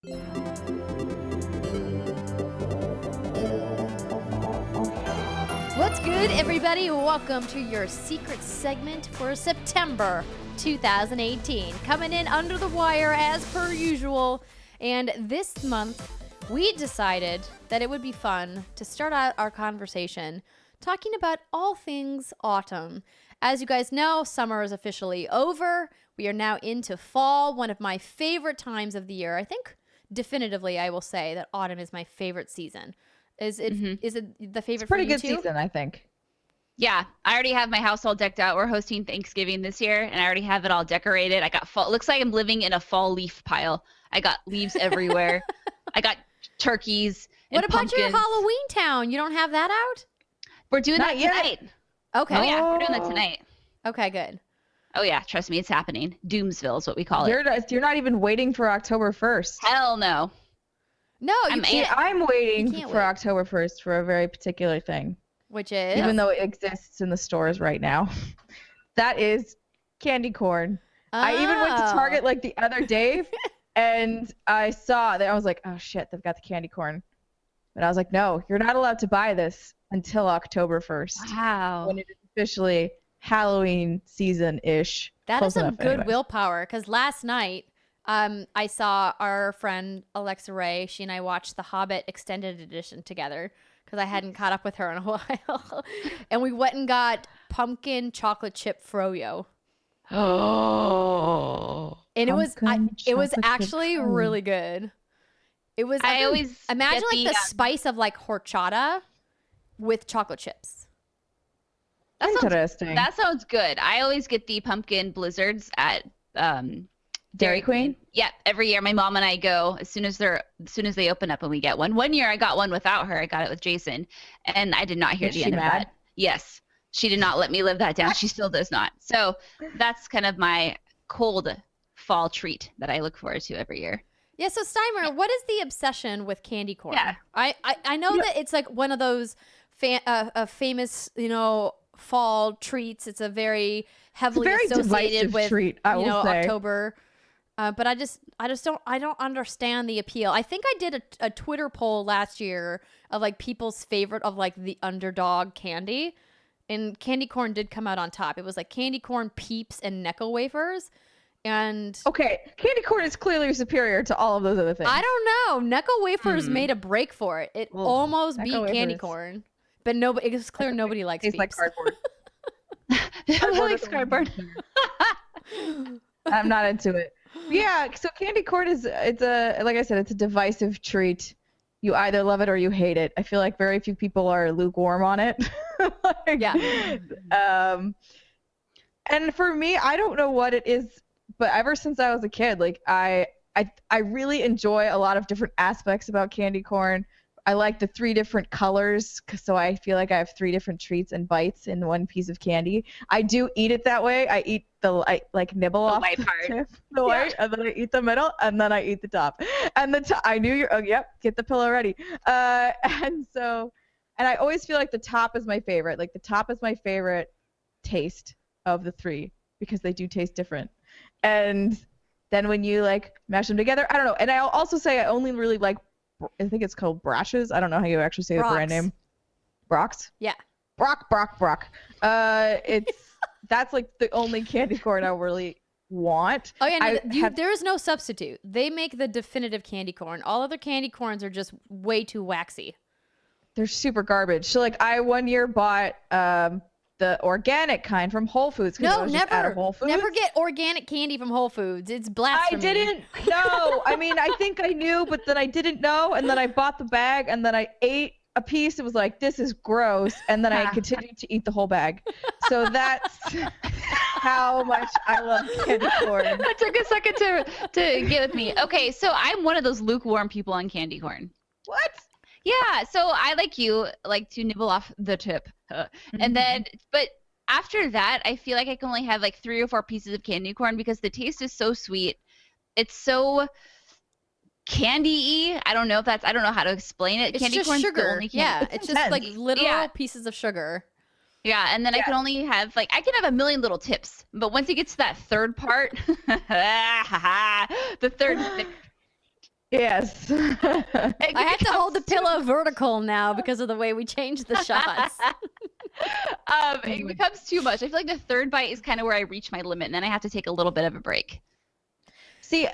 What's good, everybody? Welcome to your secret segment for September 2018. Coming in under the wire as per usual. And this month, we decided that it would be fun to start out our conversation talking about all things autumn. As you guys know, summer is officially over. We are now into fall, one of my favorite times of the year. I think definitively I will say that autumn is my favorite season. Is it the favorite It's pretty for you good too? season, I think. Yeah, I already have my house all decked out. We're hosting Thanksgiving this year, and I already have it all decorated. I got fall. It looks like I'm living in a fall leaf pile. I got leaves everywhere. I got turkeys and What about your pumpkins. Halloween town? You don't have that out? We're doing Not that yet. tonight. Okay. Oh yeah, we're doing that tonight. Okay, good. Oh yeah, trust me, it's happening. Doomsville is what we call it. You're not even waiting for October 1st. Hell no. No, you I'm can't. I'm waiting can't for wait. October 1st for a very particular thing, Which is? even though it exists in the stores right now. That is candy corn. I even went to Target like the other day and I saw that. I was like, oh shit, they've got the candy corn. But I was like, no, you're not allowed to buy this until October 1st. Wow. When it is officially Halloween season-ish. That Close is some enough good anyway. willpower, because last night I saw our friend Alexa Ray. She and I watched the Hobbit Extended Edition together because I hadn't caught up with her in a while. And we went and got pumpkin chocolate chip froyo. Oh. And it was Pumpkin chocolate chip actually froyo. really good. It was I always imagine get like the spice of like horchata with chocolate chips. Interesting. That sounds good. I always get the pumpkin blizzards at Dairy Queen? Yeah, every year my mom and I go as soon as they open up and we get one. One year I got one without her. I got it with Jason, and I did not hear Was the she end mad? of that. Yes, she did not let me live that down. She still does not. So that's kind of my cold fall treat that I look forward to every year. Yeah, so Steimer, what is the obsession with candy corn? Yeah. I know that it's like one of those famous, fall treats. It's a very heavily very associated divisive with treat, I will say. October. But I just don't understand the appeal. I think I did a Twitter poll last year of like people's favorite of like the underdog candy, and candy corn did come out on top. It was like candy corn, Peeps, and Necco wafers. And Okay, candy corn is clearly superior to all of those other things. I don't know. Necco wafers made a break for it. It Ugh, almost Necco beat candy wafers. corn, but nobody. It's clear nobody likes Tastes like Peeps. cardboard. I like cardboard. I'm not into it. Yeah, so candy corn it's like I said, it's a divisive treat. You either love it or you hate it. I feel like very few people are lukewarm on it. Yeah. And for me, I don't know what it is, but ever since I was a kid, like I really enjoy a lot of different aspects about candy corn. I like the 3 different colors, so I feel like I have 3 different treats and bites in one piece of candy. I do eat it that way. I like nibble off white the part. tip, the white, and then I eat the middle, and then I eat the top. And the top, I knew oh yep, get the pillow ready. And I always feel like the top is my favorite. Like the top is my favorite taste of the 3 because they do taste different. And then when you like mash them together, I don't know. And I'll also say I only really like, I think it's called Brach's. I don't know how you actually say the brand Brock's. name. Brock's? Yeah. Brock. That's like the only candy corn I really want. Oh yeah, no, I there is no substitute. They make the definitive candy corn. All other candy corns are just way too waxy. They're super garbage. So like I one year bought the organic kind from Whole Foods. 'Cause I No, was just out of Whole Foods. never get organic candy from Whole Foods. It's blasphemy. I didn't know. I mean, I think I knew, but then I didn't know. And then I bought the bag and then I ate a piece. It was like, this is gross. And then I continued to eat the whole bag. So that's how much I love candy corn. That took a second to get with me. Okay, so I'm one of those lukewarm people on candy corn. What? Yeah, so I like you like to nibble off the tip, and then but after that, I feel like I can only have like 3 or 4 pieces of candy corn because the taste is so sweet. It's so candy-y. I don't know how to explain it. It's Candy just corn's the sugar. only candy. Yeah, it's just like intense. literal Yeah. pieces of sugar. Yeah, and then I can only have I can have a million little tips, but once it gets to that third part, the third Yes. I have to hold the pillow vertical now because of the way we changed the shots. It becomes too much. I feel like the third bite is kind of where I reach my limit, and then I have to take a little bit of a break. See,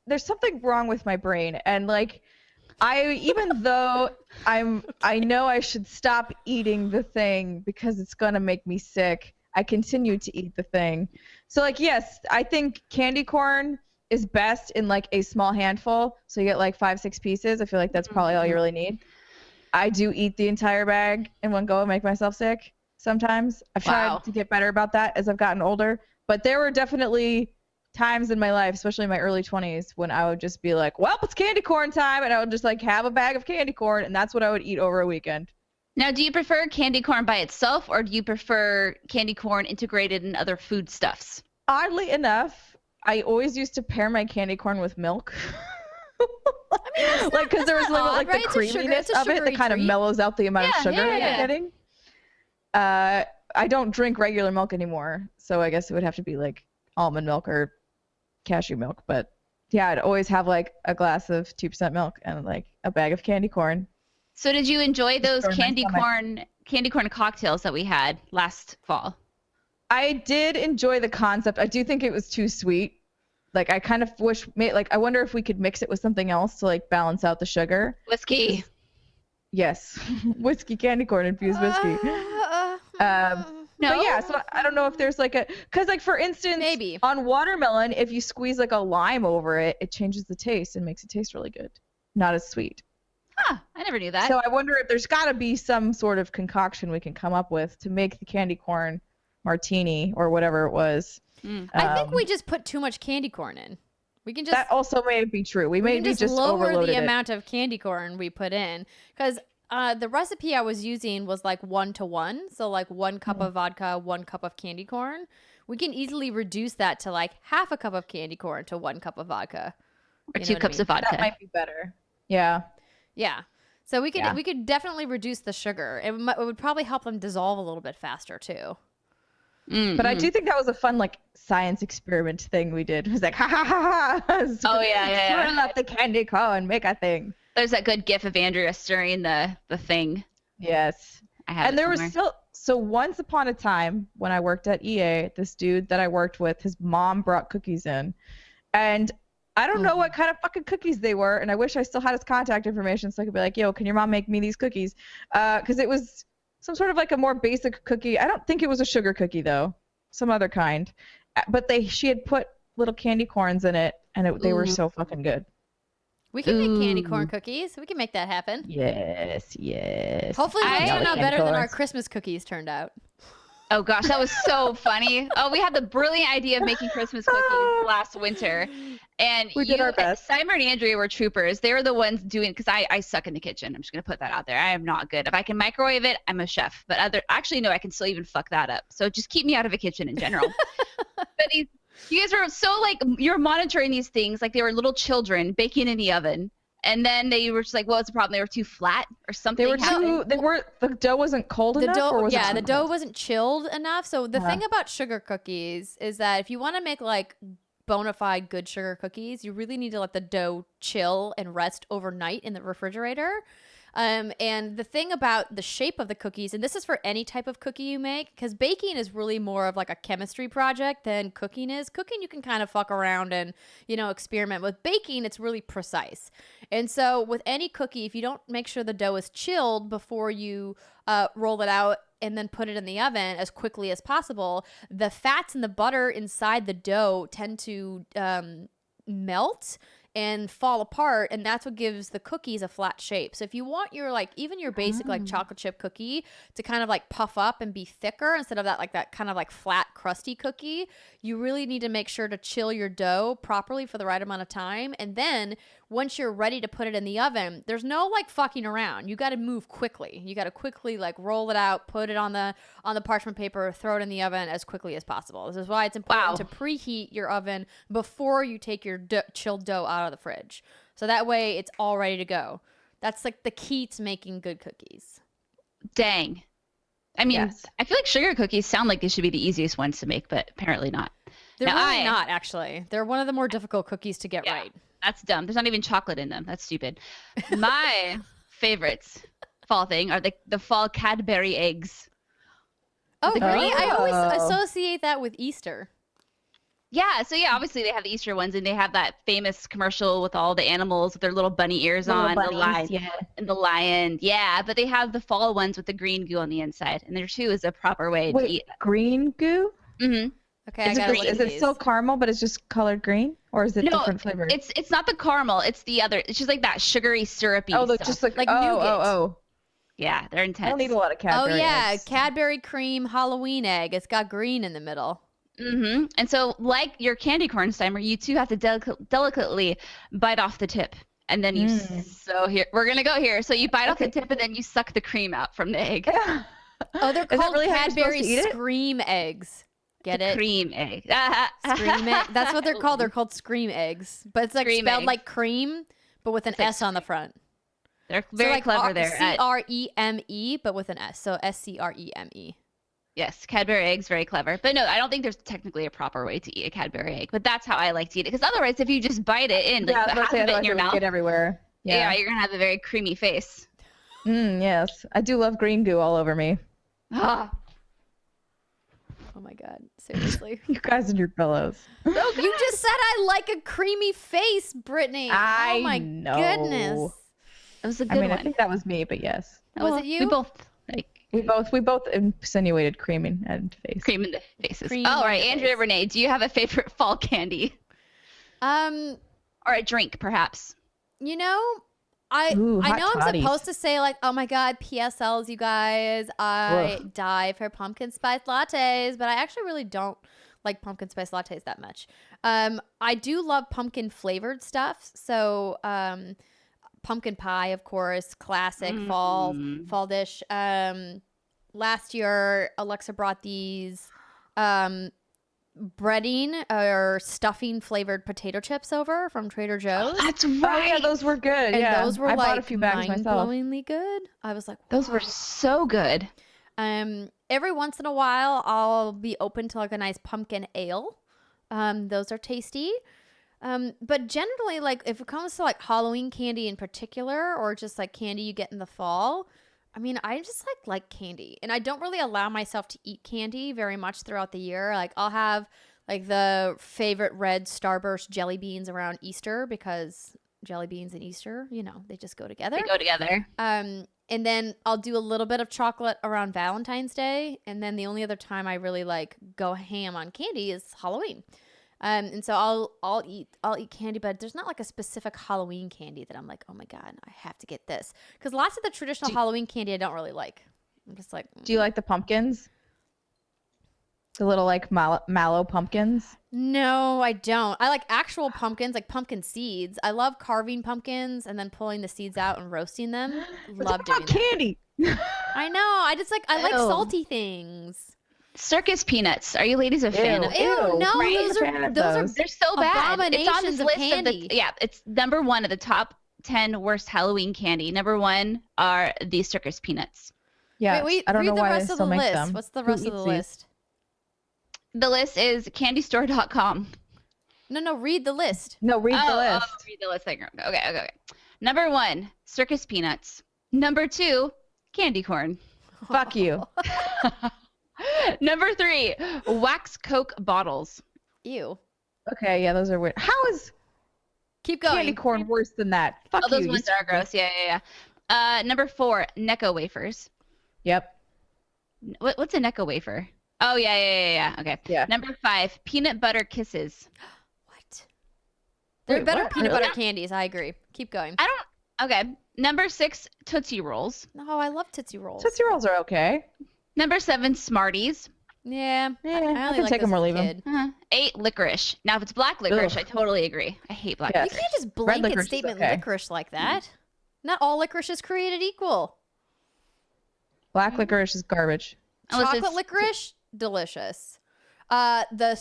there's something wrong with my brain, and like, even though I know I should stop eating the thing because it's gonna make me sick, I continue to eat the thing. So like, yes, I think candy corn is best in like a small handful. So you get like 5-6 pieces. I feel like that's probably all you really need. I do eat the entire bag in one go and make myself sick sometimes. I've tried to get better about that as I've gotten older, but there were definitely times in my life, especially in my early 20s, when I would just be like, well, it's candy corn time, and I would just like have a bag of candy corn, and that's what I would eat over a weekend. Now, do you prefer candy corn by itself, or do you prefer candy corn integrated in other foodstuffs? Oddly enough, I always used to pair my candy corn with milk. I mean, like, because there was like the creaminess of it that kind of mellows out the amount of sugar that you're getting. I don't drink regular milk anymore, so I guess it would have to be like almond milk or cashew milk. But yeah, I'd always have like a glass of 2% milk and like a bag of candy corn. So did you enjoy those candy corn cocktails that we had last fall? I did enjoy the concept. I do think it was too sweet. Like, I kind of I wonder if we could mix it with something else to like balance out the sugar. Whiskey. Yes. Whiskey, candy corn, infused whiskey. No. But yeah, so I don't know if there's like because like for instance, maybe on watermelon, if you squeeze like a lime over it, it changes the taste and makes it taste really good. Not as sweet. Huh, I never knew that. So I wonder if there's got to be some sort of concoction we can come up with to make the candy corn martini or whatever it was. I think we just put too much candy corn in. We can just that also may be true. We may just lower the amount of candy corn we put in, because the recipe I was using was like 1-to-1, so like 1 cup of vodka, 1 cup of candy corn. We can easily reduce that to like half a cup of candy corn to 1 cup of vodka, or 2 cups of vodka. That might be better. Yeah. Yeah. So we could definitely reduce the sugar. It would probably help them dissolve a little bit faster too. Mm-hmm. But I do think that was a fun like science experiment thing we did. It was like ha ha ha ha. Oh yeah. Swirl up the candy corn, make a thing. There's that good gif of Andrea stirring the thing. Yes. I have. And there was so once upon a time when I worked at EA, this dude that I worked with, his mom brought cookies in, and I don't know what kind of fucking cookies they were, and I wish I still had his contact information so I could be like, yo, can your mom make me these cookies? Because it was some sort of like a more basic cookie. I don't think it was a sugar cookie though, some other kind. But she had put little candy corns in it, and they were so fucking good. We can make candy corn cookies. We can make that happen. Yes. Hopefully they'll turn out better than our Christmas cookies turned out. Oh gosh, that was so funny. Oh, we had the brilliant idea of making Christmas cookies last winter. And we did our best. Simon and Andrea were troopers. They were the ones doing, because I suck in the kitchen. I'm just going to put that out there. I am not good. If I can microwave it, I'm a chef. But actually, no, I can still even fuck that up. So just keep me out of a kitchen in general. But you guys were so like, you're monitoring these things like they were little children baking in the oven. And then they were just like, well, what's the problem? They were too flat or something. The dough wasn't cold enough? The dough wasn't chilled enough. So the thing about sugar cookies is that if you want to make like bona fide good sugar cookies, you really need to let the dough chill and rest overnight in the refrigerator. And the thing about the shape of the cookies, and this is for any type of cookie you make, because baking is really more of like a chemistry project than cooking is. Cooking, you can kind of fuck around and, experiment. With baking, it's really precise. And so with any cookie, if you don't make sure the dough is chilled before you roll it out and then put it in the oven as quickly as possible, the fats and the butter inside the dough tend to melt and fall apart, and that's what gives the cookies a flat shape. So if you want your even your basic chocolate chip cookie to kind of like puff up and be thicker instead of that kind of like flat crusty cookie, you really need to make sure to chill your dough properly for the right amount of time. And then once you're ready to put it in the oven, there's no like fucking around. You got to move quickly. You got to quickly like roll it out, put it on the parchment paper, throw it in the oven as quickly as possible. This is why it's important to preheat your oven before you take your chilled dough out of the fridge. So that way it's all ready to go. That's like the key to making good cookies. Dang. I mean, yes. I feel like sugar cookies sound like they should be the easiest ones to make, but apparently not. They're really not, actually. They're one of the more difficult cookies to get right. That's dumb. There's not even chocolate in them. That's stupid. My favorites fall thing are the fall Cadbury eggs. Oh, The really? I always Oh. associate that with Easter. Yeah, so yeah, obviously they have the Easter ones, and they have that famous commercial with all the animals with their little bunny ears Little on, the bunnies, lion, yeah. and the lion. Yeah, but they have the fall ones with the green goo on the inside, and there too is a proper way to Wait, eat. green goo? Mm-hmm. Okay, I Is gotta it, look is at it still these. caramel, but it's just colored green, or is it No, different flavors? It's not the caramel. It's the other. It's just like that sugary, syrupy look, stuff. just like Like oh, nougat. oh. Yeah, they're I intense. don't need a lot of Cadbury. Oh yeah, eggs. Cadbury cream Halloween egg. It's got green in the middle. Mm-hmm. And so, like your candy corn Steimer, you too have to delicately bite off the tip, and then you. So here we're gonna go here. So you bite off the tip, and then you suck the cream out from the egg. Oh, they're Is that called really how you're supposed Cadbury to eat it? Scream eggs. Get The it? cream egg. Scream egg. That's what they're called. They're called Scream eggs, but it's like Scream spelled egg. like cream, but with an like S on the front. They're very clever there. CREME, but with an S. So SCREME. Yes, Cadbury eggs, very clever. But no, I don't think there's technically a proper way to eat a Cadbury egg. But that's how I like to eat it. Because otherwise, if you just bite it in, like Yeah, I was put about half to say, of it in otherwise your it would mouth, get everywhere. yeah, you're gonna have a very creamy face. Yes, I do love green goo all over me. Ah, Oh my god, seriously. You guys and your pillows. You just said I like a creamy face, Brittany. I oh my know. goodness. that was a I good mean, one. I think that was me, but yes, Was it you? We both like we both insinuated cream and face. cream in the faces. Cream All in right, the Andrea face. Renee, do you have a favorite fall candy or a drink, perhaps? You know, I Ooh, I hot know I'm toddies. supposed to say like, oh my god, PSLs, you guys. I die for pumpkin spice lattes, but I actually really don't like pumpkin spice lattes that much. I do love pumpkin flavored stuff. So pumpkin pie, of course, classic fall dish. Last year, Alexa brought these breading or stuffing flavored potato chips over from Trader Joe's. That's Oh yeah, those were good. And yeah, those were I like bought a few bags myself. mind-blowingly good. I was like, Those were so good. every once in a while, I'll be open to like a nice pumpkin ale. Those are tasty. But generally, like if it comes to like Halloween candy in particular, or just like candy you get in the fall, I mean, I just like candy, and I don't really allow myself to eat candy very much throughout the year. Like I'll have like the favorite red Starburst jelly beans around Easter because jelly beans and Easter, you know, they just go together. They go together. And then I'll do a little bit of chocolate around Valentine's Day, and then the only other time I really like go ham on candy is Halloween. And so I'll eat candy, but there's not like a specific Halloween candy that I'm like, oh my god, I have to get this, because lots of the traditional Halloween candy I don't really like. I'm just like, Do you like the pumpkins? The little like mallow pumpkins. no, I don't. I like actual pumpkins, like pumpkin seeds. I love carving pumpkins and then pulling the seeds out and roasting them. Love doing that. Candy. I know. I like Ew. salty things. Circus peanuts. Are you ladies a fan of? Ew, no, Right? those Fan are of those are those. They're so bad. It's on Abominations this of list candy. yeah, it's number one of the top 10 worst Halloween candy. Number one are the circus peanuts. Yeah, Wait, I don't read know the why they rest of still the make list. them. What's the Who rest of eats the these? list? The list is candystore.com. No, read the list. No, read the list. Read the list. Okay. Number one, circus peanuts. Number two, candy corn. Fuck you. Number three, wax Coke bottles. Ew. Okay, yeah, those are weird. How is Keep going. candy corn worse than that? Fuck Oh, those you. ones are gross. Yeah. Number four, Necco wafers. Yep. What's a Necco wafer? Oh, yeah. Okay. Yeah. Number five, peanut butter kisses. What? They're Wait, better what? peanut Really? butter candies. I agree. Keep going. Okay. Number six, Tootsie Rolls. No, I love Tootsie Rolls. Tootsie Rolls are okay. Number seven, Smarties. Yeah. Yeah, I I only can like take those them or as a leave them. kid. Eight, licorice. Now, if it's black licorice, Ugh. I totally agree. I hate black Yeah. You licorice. can't just blanket licorice is statement okay. licorice like that. Not all licorice is created equal. Black licorice is garbage. Unless Chocolate it's- licorice, delicious. The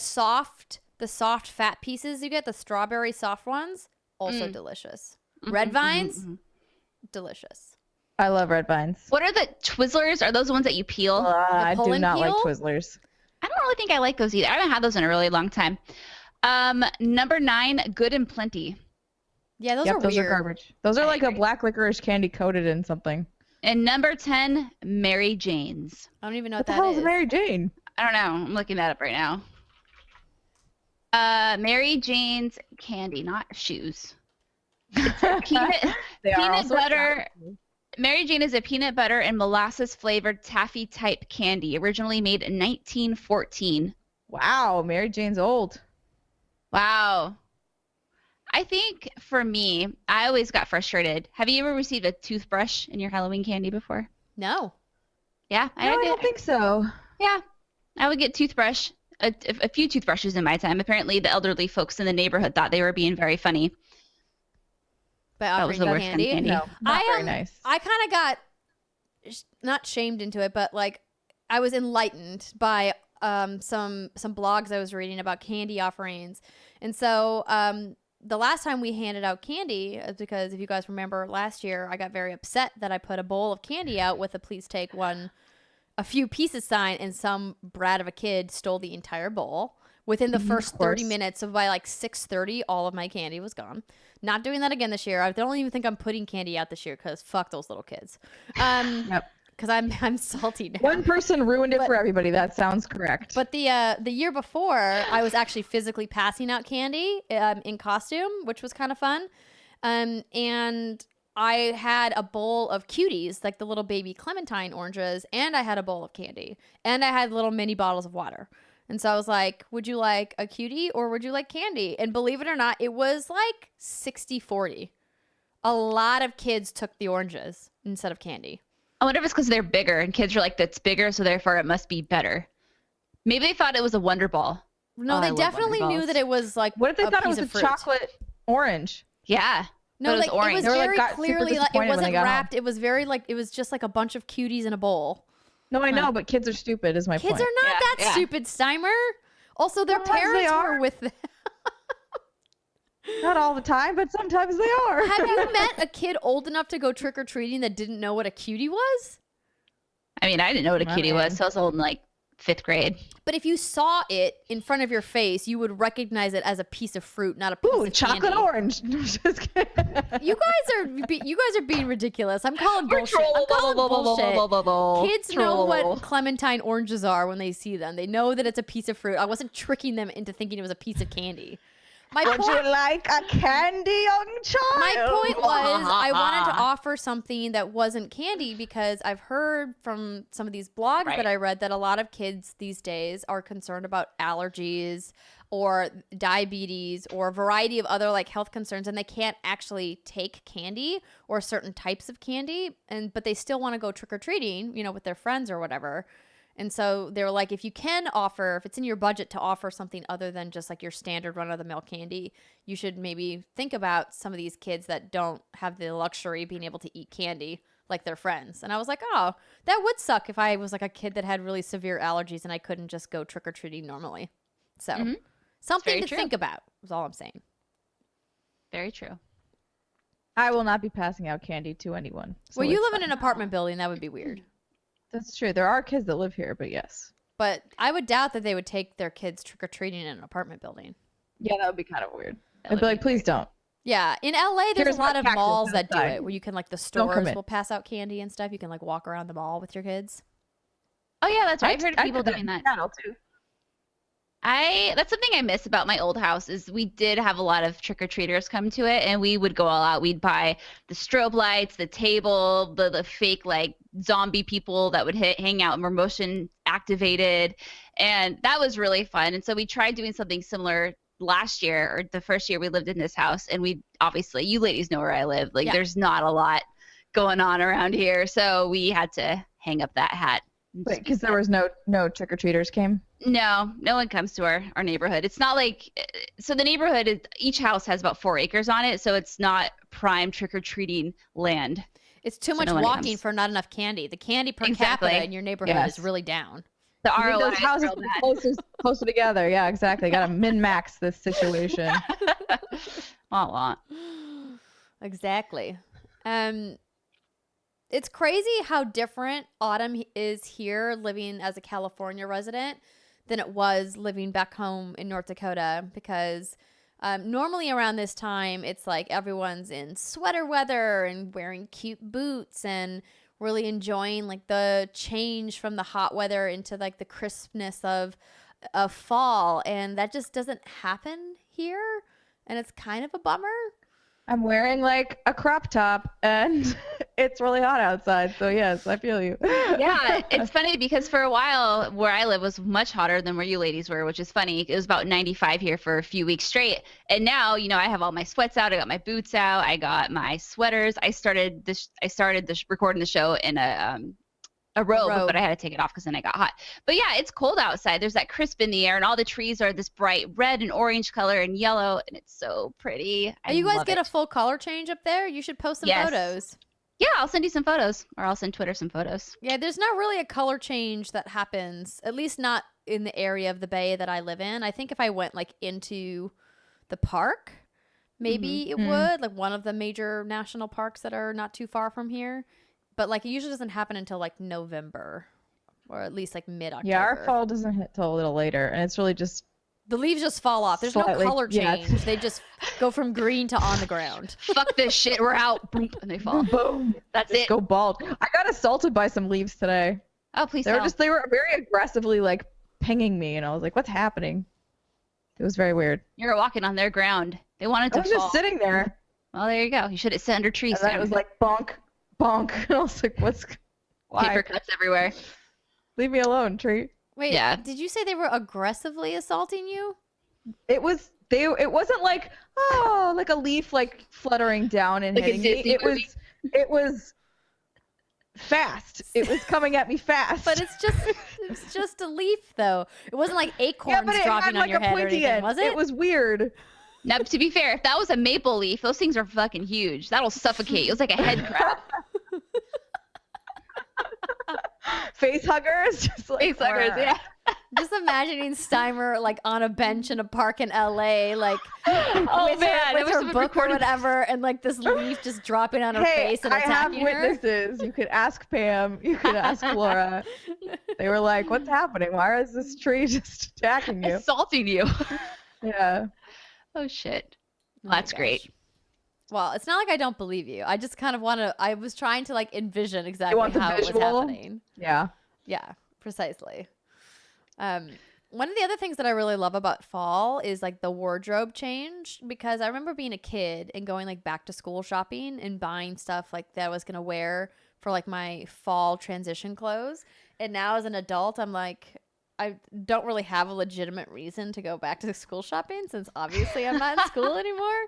soft fat pieces you get, the strawberry soft ones, also delicious. Red vines, delicious. I love red vines. What are the Twizzlers? Are those the ones that you peel? I pull do and not like peel? Twizzlers. I don't really think I like those either. I haven't had those in a really long time. Number nine, Good and Plenty. Yeah, those Yep, are those weird. are garbage. Those are I like a agree. black licorice candy coated in something. And number 10, Mary Jane's. I don't even know What what the that hell is is. a Mary Jane? I don't know. I'm looking that up right now. Mary Jane's candy, not shoes. It's a peanut They are peanut also butter. Mary Jane is a peanut butter and molasses flavored taffy type candy, originally made in 1914. Wow, Mary Jane's old. Wow. I think for me, I always got frustrated. Have you ever received a toothbrush in your Halloween candy before? No. Yeah, No, I don't think so. Yeah, I would get toothbrush, a few toothbrushes in my time. Apparently, the elderly folks in the neighborhood thought they were being very funny. By That was offering the you worst kind of candy. candy. No, not very I nice. I kind of got not shamed into it, but like I was enlightened by some blogs I was reading about candy offerings, and so the last time we handed out candy is because if you guys remember last year, I got very upset that I put a bowl of candy out with a "please take a few pieces" sign, and some brat of a kid stole the entire bowl. Within the first 30 course. minutes, so by like 6:30, all of my candy was gone. Not doing that again this year. I don't even think I'm putting candy out this year because fuck those little kids. Yep. Because I'm salty now. One person ruined it for everybody. That sounds correct. But the year before, I was actually physically passing out candy in costume, which was kind of fun. And I had a bowl of cuties, like the little baby clementine oranges, and I had a bowl of candy, and I had little mini bottles of water. And so I was like, would you like a cutie or would you like candy? And believe it or not, it was like 60-40. A lot of kids took the oranges instead of candy. I wonder if it's because they're bigger and kids are like, that's bigger, so therefore it must be better. Maybe they thought it was a Wonder Ball. No, Oh, I they love definitely Wonder knew Balls. that it was like what if they a thought it piece was a of fruit. chocolate orange? Yeah. No, but like it was orange. it was They were, like, very got super clearly like it disappointed when they wasn't got home. wrapped. It was very like it was just like a bunch of cuties in a bowl. No, I know, but kids are stupid. Is my Kids point. are not Yeah, that yeah. stupid, Steimer. Also, their Sometimes they parents were are. with them. Not all the time, but sometimes they are. Have you met a kid old enough to go trick or treating that didn't know what a cutie was? I mean, I didn't know what a My cutie man. was, so I was old in like 5th grade. But if you saw it in front of your face, you would recognize it as a piece of fruit, not a piece Ooh, of chocolate candy. orange. Just kidding. You guys are being ridiculous. I'm calling bullshit. I'm calling bullshit. Kids know what clementine oranges are when they see them. They know that it's a piece of fruit. I wasn't tricking them into thinking it was a piece of candy. My Would point, you like a candy, young child? my point was I wanted to offer something that wasn't candy because I've heard from some of these blogs Right. that I read that a lot of kids these days are concerned about allergies or diabetes or a variety of other like health concerns, and they can't actually take candy or certain types of candy, but they still want to go trick-or-treating, with their friends or whatever. And so they were like, if it's in your budget to offer something other than just like your standard run-of-the-mill candy, you should maybe think about some of these kids that don't have the luxury of being able to eat candy like their friends. And I was like, oh, that would suck if I was like a kid that had really severe allergies and I couldn't just go trick-or-treating normally. So something very to true. think about is all I'm saying. Very true. I will not be passing out candy to anyone. so Well, you it's live in fine. an apartment building. That would be weird. That's true. There are kids that live here, but yes. But I would doubt that they would take their kids trick-or-treating in an apartment building. Yeah, that would be kind of weird. That I'd would be like, be please don't. Yeah, in LA, there's Here's a lot my of cactus malls that do outside. it, where you can like the Don't come stores in. will pass out candy and stuff. You can like walk around the mall with your kids. Oh yeah, that's right. I've heard of I people did doing that. in Seattle, too. That's something I miss about my old house is we did have a lot of trick-or-treaters come to it, and we would go all out. We'd buy the strobe lights, the table, the fake like zombie people that would hang out and were motion activated, and that was really fun. And so we tried doing something similar last year, or the first year we lived in this house, and we obviously, you ladies know where I live. Like Yeah. there's not a lot going on around here, so we had to hang up that hat. Wait, because there was no trick-or-treaters came? No one comes to our neighborhood. It's not like, so the neighborhood is, each house has about 4 acres on it, so it's not prime trick-or-treating land. It's too So much no one walking comes. for not enough candy. The candy per Exactly. capita in your neighborhood Yes. is really down. The You need ROI those is houses real to be bad. closer together. Yeah, exactly. Got to min-max this situation. Wah, wah. Exactly. It's crazy how different autumn is here living as a California resident than it was living back home in North Dakota, because Normally around this time, it's like everyone's in sweater weather and wearing cute boots and really enjoying like the change from the hot weather into like the crispness of fall, and that just doesn't happen here, and it's kind of a bummer. I'm wearing like a crop top and it's really hot outside. So yes, I feel you. Yeah, it's funny because for a while where I live was much hotter than where you ladies were, which is funny. It was about 95 here for a few weeks straight. And now, I have all my sweats out. I got my boots out. I got my sweaters. I started recording the show in a robe, but I had to take it off because then I got hot. But yeah, it's cold outside. There's that crisp in the air, and all the trees are this bright red and orange color and yellow, and it's so pretty. You guys get a full color change up there? You should post some photos. Yeah, I'll send you some photos, or I'll send Twitter some photos. Yeah, there's not really a color change that happens, at least not in the area of the Bay that I live in. I think if I went like into the park, maybe it would, like one of the major national parks that are not too far from here. But like it usually doesn't happen until like November, or at least like mid-October. Yeah, our fall doesn't hit till a little later, and it's really just the leaves just fall off. There's no color change. Yeah. They just go from green to on the ground. Fuck this shit. We're out. Boom, and they fall. Boom. That's just it. Go bald. I got assaulted by some leaves today. Oh, please. They were very aggressively like pinging me, and I was like, "What's happening?" It was very weird. You were walking on their ground. They wanted to fall. I was just sitting there. Well, there you go. You should have sat under trees. And then it was like bonk. Bonk. And I was like, why? Paper cuts everywhere. Leave me alone, tree. Wait, did you say they were aggressively assaulting you? It wasn't like, like a leaf like fluttering down and like hitting me. It was fast. It was coming at me fast. But it's just a leaf though. It wasn't like acorns dropping on your head or anything, was it? It was weird. Now, to be fair, if that was a maple leaf, those things are fucking huge. That'll suffocate. It was like a head crab. Face huggers? Just like, face huggers, yeah. Just imagining Steimer like on a bench in a park in LA, like with her book or whatever, and like this leaf just dropping on her face and attacking her. I have witnesses. You could ask Pam. You could ask Laura. They were like, "What's happening? Why is this tree just attacking you? Assaulting you?" Yeah. Oh shit. Well, that's great. Well, it's not like I don't believe you. I just kind of I was trying to like envision exactly how it was happening. Yeah. Yeah, precisely. One of the other things that I really love about fall is like the wardrobe change, because I remember being a kid and going like back to school shopping and buying stuff like that I was going to wear for like my fall transition clothes. And now as an adult, I'm like, I don't really have a legitimate reason to go back to school shopping since obviously I'm not in school anymore.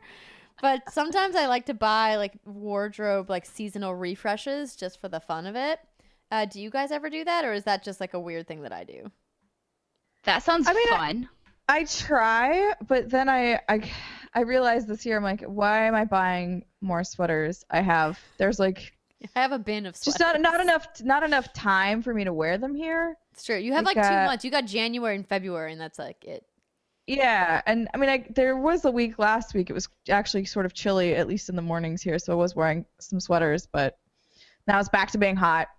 But sometimes I like to buy like wardrobe, like seasonal refreshes just for the fun of it. Do you guys ever do that, or is that just like a weird thing that I do? That sounds fun. I try, but then I realized this year, I'm like, why am I buying more sweaters? There's like, I have a bin of sweaters. Just not enough time for me to wear them here. It's true. You have like 2 months. You got January and February, and that's like it. Yeah, and I mean, there was a week last week. It was actually sort of chilly, at least in the mornings here, so I was wearing some sweaters. But now it's back to being hot.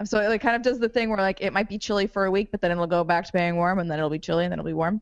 So it like kind of does the thing where like it might be chilly for a week, but then it'll go back to being warm, and then it'll be chilly, and then it'll be warm.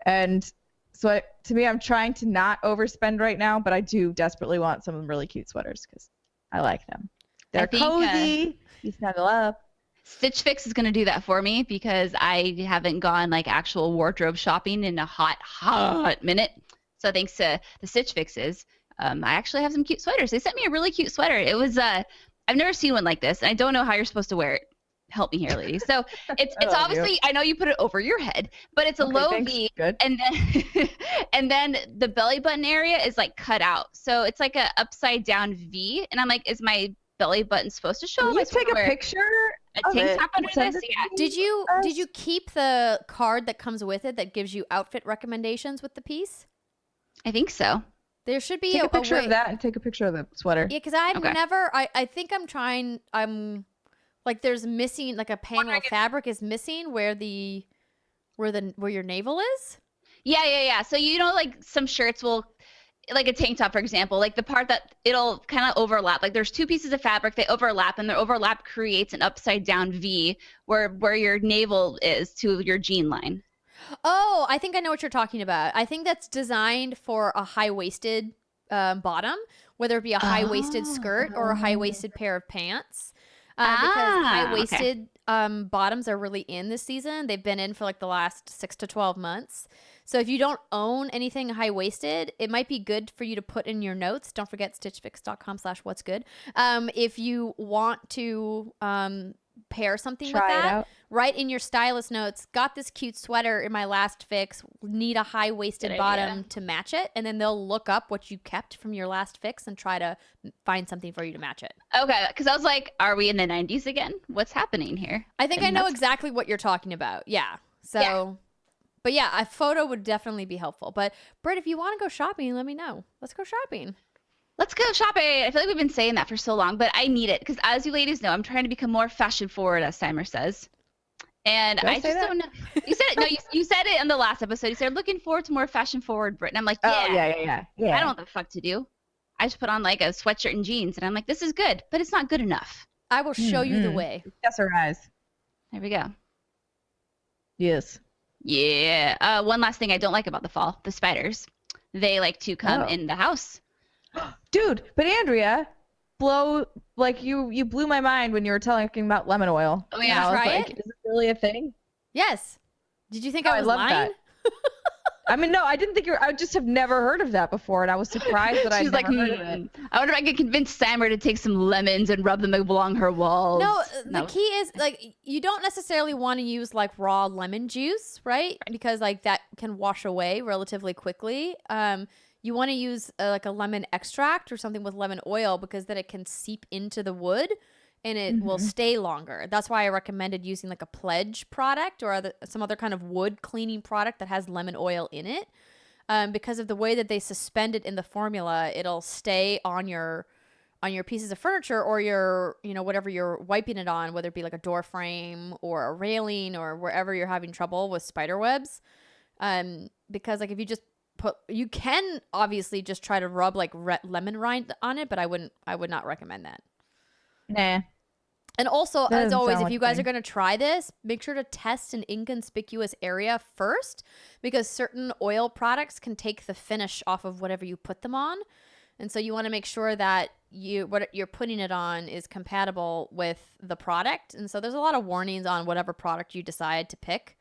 And so to me, I'm trying to not overspend right now, but I do desperately want some really cute sweaters because I like them. They're cozy. You snuggle up. Stitch Fix is going to do that for me because I haven't gone like actual wardrobe shopping in a hot minute. So thanks to the Stitch Fixes, I actually have some cute sweaters. They sent me a really cute sweater. It was I've never seen one like this, and I don't know how you're supposed to wear it. Help me here, ladies. So it's obviously, I know you put it over your head, but it's a low V, and then the belly button area is like cut out. So it's like a upside down V, and I'm like, is my belly button supposed to show? Can you take a picture? A tank top under this? Yeah. Did you keep the card that comes with it that gives you outfit recommendations with the piece? I think so. There should be take a picture of that and take a picture of the sweater. Yeah, because I've never. I think I'm trying. I'm like there's missing like a panel of fabric is missing where your navel is. Yeah. So like some shirts will. Like a tank top, for example, like the part that it'll kind of overlap. Like there's 2 pieces of fabric, they overlap, and their overlap creates an upside down V where your navel is to your jean line. Oh, I think I know what you're talking about. I think that's designed for a high-waisted bottom, whether it be a high-waisted skirt or a high-waisted pair of pants. Because high-waisted bottoms are really in this season. They've been in for like the last 6 to 12 months. So if you don't own anything high-waisted, it might be good for you to put in your notes. Don't forget stitchfix.com/what's good. If you want to pair something with Try it that, out. write in your stylist notes, got this cute sweater in my last fix, need a high-waisted Good bottom idea. to match it, and then they'll look up what you kept from your last fix and try to find something for you to match it. Okay, because I was like, are we in the 90s again? What's happening here? I think And I know that's- exactly what you're talking about. Yeah. So, Yeah. but yeah, a photo would definitely be helpful. But Britt, if you want to go shopping, let me know. Let's go shopping. Let's go shopping. I feel like we've been saying that for so long, but I need it because, as you ladies know, I'm trying to become more fashion forward, as Timer says. And Don't I say just that. don't know. You said it. No, you said it in the last episode. You said looking forward to more fashion forward, Brit. And I'm like, yeah, Oh yeah. I don't know what the fuck to do. I just put on like a sweatshirt and jeans, and I'm like, this is good, but it's not good enough. I will show you the Mhm. way. Yes, her eyes. There we go. Yes. Yeah. One last thing I don't like about the fall: the spiders. They like to come Oh. in the house. Dude, but Andrea, you blew my mind when you were talking about lemon oil. Oh, And yeah. I was Try like, it? is it really a thing? Yes. Did you think Oh, I I was love lying? that. I mean, no, I didn't think I just have never heard of that before, and I was surprised that I'd She's like, never heard of it. I wonder if I could convince Sammer to take some lemons and rub them along her walls. No, the key is like you don't necessarily want to use like raw lemon juice, right? Because like that can wash away relatively quickly. You want to use like a lemon extract or something with lemon oil because then it can seep into the wood and it will stay longer. That's why I recommended using like a Pledge product or some other kind of wood cleaning product that has lemon oil in it. Because of the way that they suspend it in the formula, it'll stay on your pieces of furniture or whatever you're wiping it on, whether it be like a door frame or a railing or wherever you're having trouble with spider webs. Because like if you just you can obviously just try to rub like lemon rind on it, but I would not recommend that. Nah. And also, That as doesn't always, sound if like you a guys thing. are going to try this, make sure to test an inconspicuous area first because certain oil products can take the finish off of whatever you put them on. And so you want to make sure that what you're putting it on is compatible with the product. And so there's a lot of warnings on whatever product you decide to pick.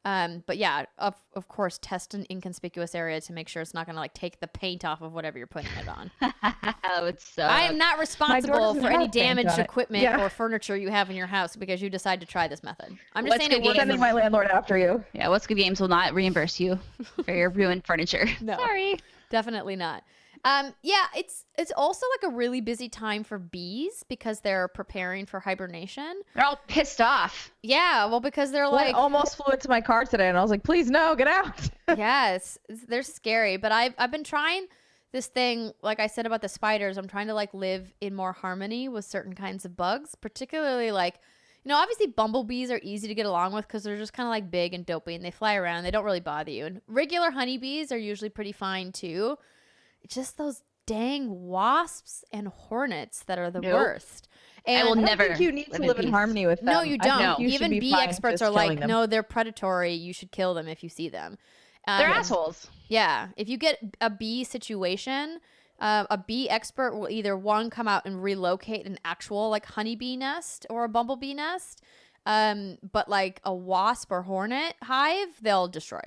But yeah, of course, test an inconspicuous area to make sure it's not going to like take the paint off of whatever you're putting it on. That would suck. I am not responsible doesn't for any have paint damaged on it. equipment Yeah. or furniture you have in your house because you decide to try this method. I'm just What's saying good it works. Sending my landlord after you. Yeah, What's Good Games will not reimburse you for your ruined furniture. No. Sorry. Definitely not. Yeah, it's also like a really busy time for bees because they're preparing for hibernation. They're all pissed off. Yeah, well, because they're One like, almost flew into my car today, and I was like, please no, get out. yes, they're scary. But I've been trying this thing, like I said about the spiders. I'm trying to like live in more harmony with certain kinds of bugs, particularly like, obviously bumblebees are easy to get along with because they're just kind of like big and dopey and they fly around. They don't really bother you. And regular honeybees are usually pretty fine too. It's just those dang wasps and hornets that are the Nope. worst. And I will I don't never think you need to live in live in peace. harmony with them. No, you I think don't. you should Even be bee fine experts just are like, killing them. no, they're predatory. You should kill them if you see them. They're Um, assholes. Yeah. If you get a bee situation, a bee expert will either come out and relocate an actual like honeybee nest or a bumblebee nest. But like a wasp or hornet hive, they'll destroy.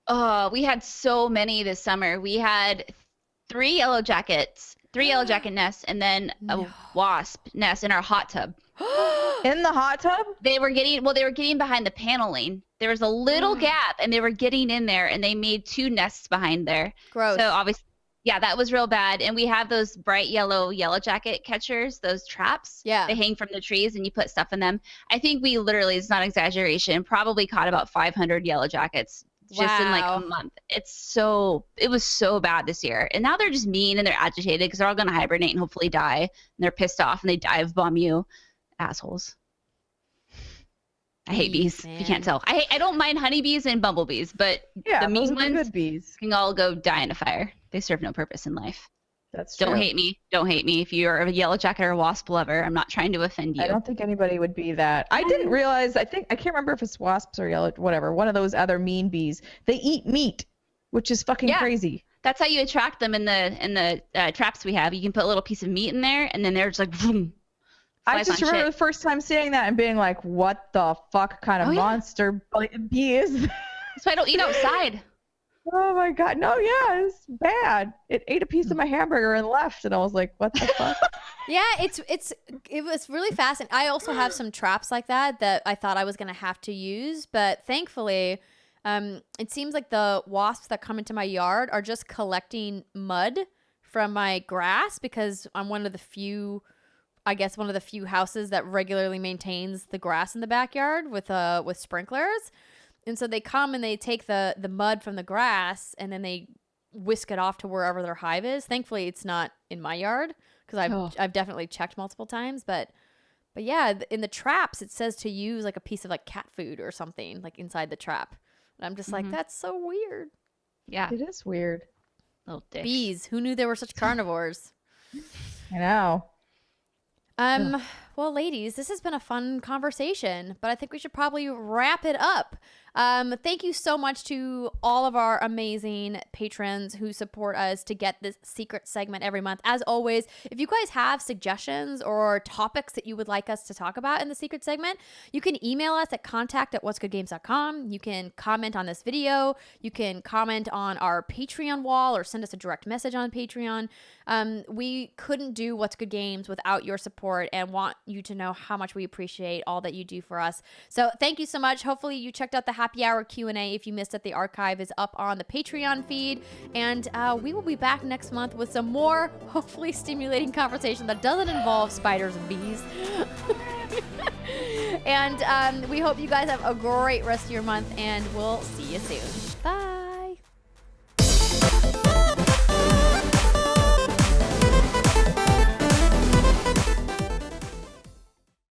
Oh, we had so many this summer. We had 3 yellow jackets, 3 yellow jacket nests, and then a No. wasp nest in our hot tub. In the hot tub? They were getting behind the paneling. There was a little gap, and they were getting in there, and they made 2 nests behind there. Gross. So obviously, yeah, that was real bad. And we have those bright yellow jacket catchers, those traps. Yeah. They hang from the trees, and you put stuff in them. I think we literally, it's not exaggeration, probably caught about 500 yellow jackets just in like Wow. a month. It was so bad this year. And now they're just mean and they're agitated because they're all going to hibernate and hopefully die. And they're pissed off and they dive bomb you. Assholes. I hate bees. If you can't tell. I don't mind honeybees and bumblebees, but Yeah, the mean those are the ones good bees. can all go die in a fire. They serve no purpose in life. That's true. Don't hate me. Don't hate me if you're a yellow jacket or wasp lover. I'm not trying to offend you. I don't think anybody would be that. I didn't realize. I can't remember if it's wasps or yellow, whatever. One of those other mean bees. They eat meat, which is fucking crazy. That's how you attract them in the traps we have. You can put a little piece of meat in there, and then they're just like, boom. I just remember the first time seeing that and being like, "What the fuck kind of monster bee is this?" That's why I don't eat outside. Oh my god, no, yeah, it's bad. It ate a piece of my hamburger and left, and I was like, "What the fuck?" Yeah, it was really fascinating. I also have some traps like that I thought I was gonna have to use, but thankfully, it seems like the wasps that come into my yard are just collecting mud from my grass because I'm one of the few houses that regularly maintains the grass in the backyard with sprinklers. And so they come and they take the mud from the grass and then they whisk it off to wherever their hive is. Thankfully, it's not in my yard because I've definitely checked multiple times. But yeah, in the traps, it says to use like a piece of like cat food or something like inside the trap. And I'm just like, that's so weird. Yeah. It is weird. Little dicks. Bees. Who knew they were such carnivores? I know. Well, ladies, this has been a fun conversation, but I think we should probably wrap it up. Thank you so much to all of our amazing patrons who support us to get this secret segment every month. As always, if you guys have suggestions or topics that you would like us to talk about in the secret segment, you can email us at contact@whatsgoodgames.com. You can comment on this video. You can comment on our Patreon wall or send us a direct message on Patreon. We couldn't do What's Good Games without your support and want you to know how much we appreciate all that you do for us. So thank you so much. Hopefully you checked out the Happy Hour Q&A. If you missed it, the archive is up on the Patreon feed. And we will be back next month with some more, hopefully stimulating conversation that doesn't involve spiders and bees. And we hope you guys have a great rest of your month, and we'll see you soon.